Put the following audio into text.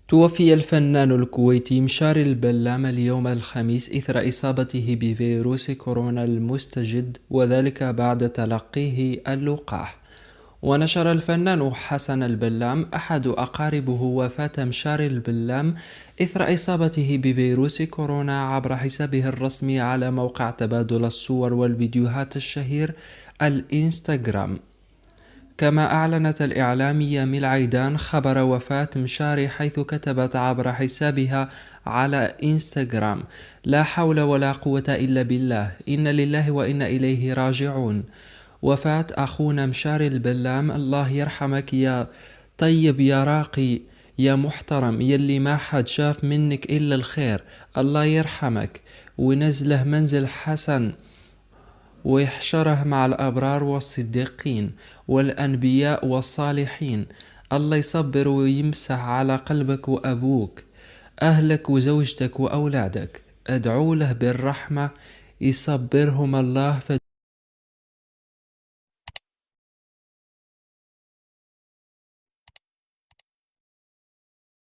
توفي الفنان الكويتي مشاري البلام اليوم الخميس إثر إصابته بفيروس كورونا المستجد، وذلك بعد تلقيه اللقاح. ونشر الفنان حسن البلام أحد أقاربه وفاة مشاري البلام إثر إصابته بفيروس كورونا عبر حسابه الرسمي على موقع تبادل الصور والفيديوهات الشهير الإنستغرام. كما أعلنت الإعلامية ميل عيدان خبر وفاة مشاري، حيث كتبت عبر حسابها على إنستغرام: لا حول ولا قوة إلا بالله، إن لله وإنا إليه راجعون. وفاة أخونا مشاري البلام، الله يرحمك يا طيب يا راقي يا محترم، يلي ما حد شاف منك إلا الخير، الله يرحمك ونزله منزل حسن ويحشره مع الأبرار والصديقين والأنبياء والصالحين. الله يصبر ويمسح على قلبك وأبوك، أهلك وزوجتك وأولادك، ادعوا له بالرحمة يصبرهم الله.